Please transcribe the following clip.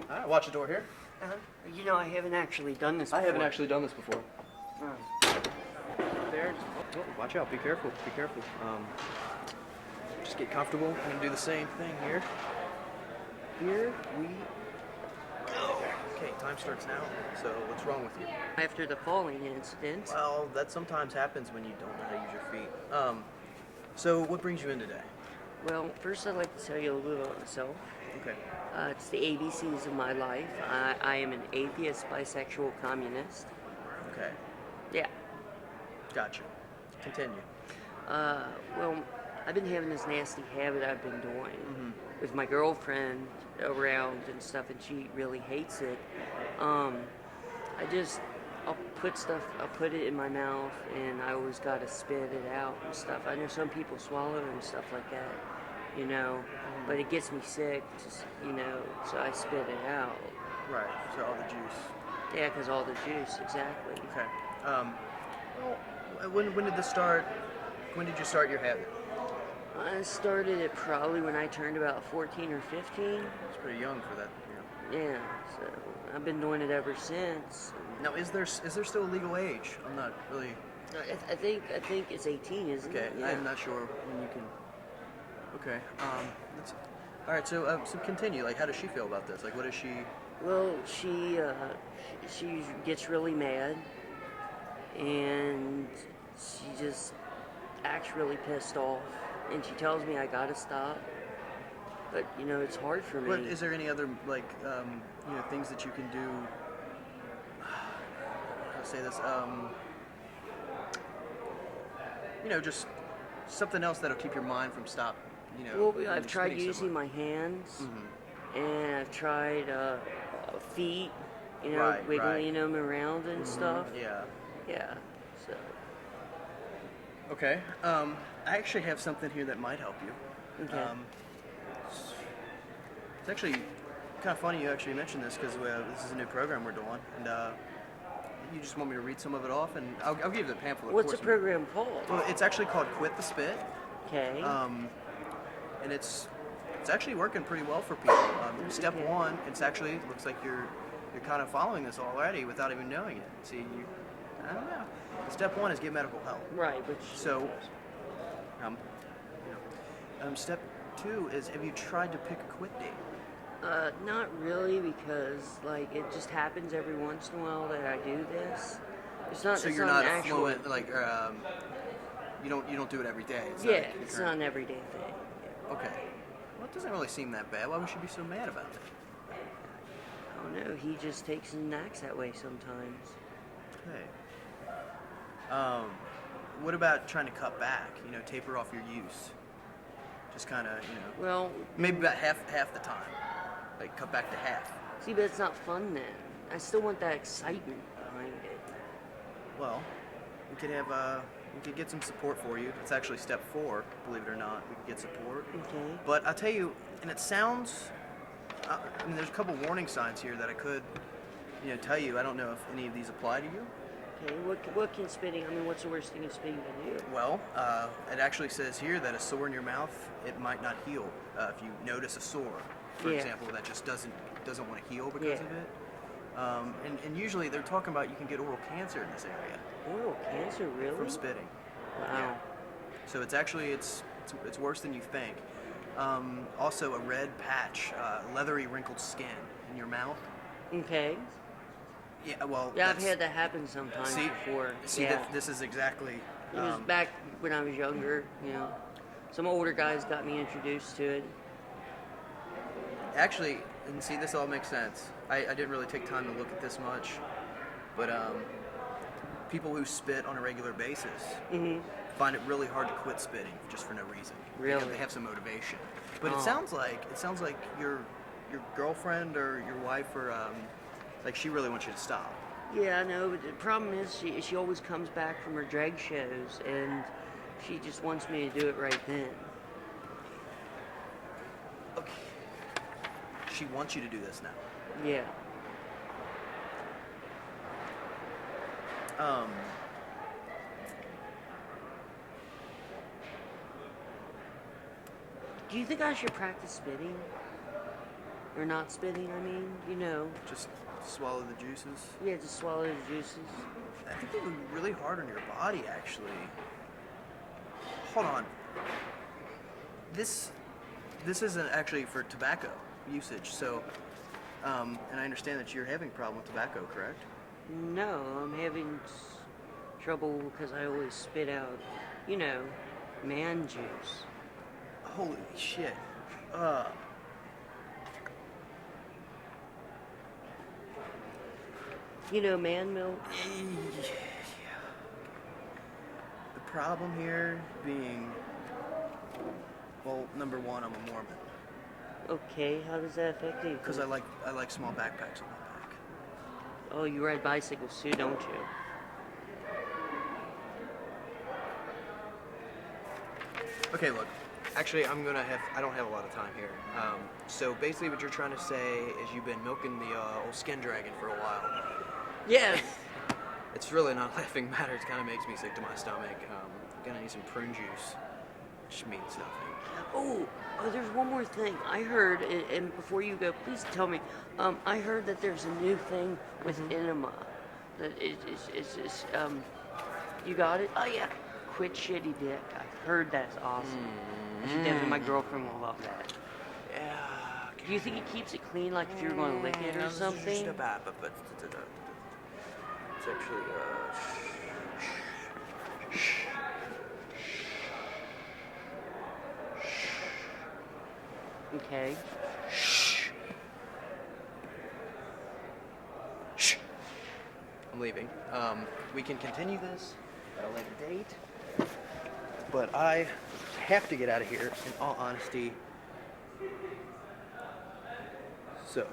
All right, watch the door here. You know, I haven't actually done this before. I haven't actually done this before. Oh. There. Oh, watch out. Be careful. Be careful. Just get comfortable. I'm gonna do the same thing here. Here we go. Okay, time starts now. So what's wrong with you? After the falling incident. Well, that sometimes happens when you don't know how to use your feet. So what brings you in today? Well, first I'd like to tell you a little about myself. Okay. It's the ABCs of my life. I am an atheist, bisexual, communist. Okay. Yeah. Gotcha. Continue. Well, I've been having this nasty habit I've been doing with my girlfriend around and stuff, and she really hates it. I'll put it in my mouth, and I always gotta spit it out and stuff. I know some people swallow and stuff like that, you know, but it gets me sick, just, you know, so I spit it out. Right. So all the juice. Yeah, because all the juice, exactly. Okay. Well, when did this start? When did you start your habit? I started it probably when I turned about 14 or 15. It's pretty young for that. Yeah, so I've been doing it ever since. Now, is there still a legal age? I'm not really. I think it's 18, isn't it? Okay, Yeah. I'm not sure when you can. Okay. All right. So continue. Like, how does she feel about this? Like, what is she? Well, she gets really mad, and she just acts really pissed off, and she tells me I gotta stop. But you know, it's hard for me. But is there any other things that you can do? How to say this? Just something else that'll keep your mind from stop. Well, I've tried using my hands, and I've tried feet, wiggling them around and stuff. Yeah. Yeah. So. Okay. I actually have something here that might help you. Okay. It's actually kind of funny you actually mentioned this because this is a new program we're doing, and you just want me to read some of it off, and I'll give you the pamphlet. What's the program called? Well, it's actually called Quit the Spit. Okay. And it's actually working pretty well for people. Step one, it looks like you're kind of following this already without even knowing it. See, I don't know. Step one is get medical help. Right, which step two is, have you tried to pick a quit date? not really, because like it just happens every once in a while that I do this. It's not. So it's you're not not an a actual, fluent, you don't do it every day. It's not an everyday thing. Okay. Well, it doesn't really seem that bad. Why would you be so mad about it? I don't know. He just takes and acts that way sometimes. Okay. What about trying to cut back? Taper off your use. Just kind of, Well, maybe about half the time. Like cut back to half. see, but it's not fun then. I still want that excitement behind it. Well, we could get some support for you. It's actually step 4, believe it or not. We could get support. Okay. But I'll tell you, and it sounds, there's a couple warning signs here that I could, tell you. I don't know if any of these apply to you. Okay. What can spitting? I mean, what's the worst thing spitting can do? Well, it actually says here that a sore in your mouth, it might not heal. If you notice a sore, for example, that just doesn't want to heal because of it. And usually they're talking about you can get oral cancer in this area. Oral cancer, really? From spitting. Wow. Yeah. So it's actually it's worse than you think. Also, a red patch, leathery, wrinkled skin in your mouth. Okay. Yeah. Well. Yeah, I've had that happen sometimes before. See, yeah. this is exactly. It was back when I was younger. Some older guys got me introduced to it. Actually, and see, this all makes sense. I didn't really take time to look at this much, but people who spit on a regular basis find it really hard to quit spitting just for no reason. Really? They have some motivation. But it sounds like your girlfriend or your wife or she really wants you to stop. Yeah, I know, but the problem is she always comes back from her drag shows, and she just wants me to do it right then. Okay. She wants you to do this now. Yeah. Do you think I should practice spitting? Or not spitting, I mean, you know. Just swallow the juices. Yeah, just swallow the juices. I think they would be really hard on your body, actually. Hold on. This isn't actually for tobacco usage, so, and I understand that you're having a problem with tobacco, correct? No, I'm having trouble because I always spit out, you know, man juice. Holy shit. You know, man milk. The problem here being, well, number one, I'm a Mormon. Okay, how does that affect you? Because I like small backpacks on my back. Oh, you ride bicycles too, don't you? Okay, look. Actually, I don't have a lot of time here. So basically what you're trying to say is you've been milking the old skin dragon for a while. Yes. It's really not a laughing matter. It kind of makes me sick to my stomach. Gonna need some prune juice, which means nothing. Oh, there's one more thing. I heard, and before you go, please tell me. I heard that there's a new thing with enema. That is you got it? Oh yeah. Quit shitty dick. I heard that's awesome. Definitely, my girlfriend will love that. Yeah. Do you think it keeps it clean, like if you're going to lick it or something? It's actually Okay. Shh. I'm leaving. We can continue this at a later date, but I have to get out of here in all honesty. So.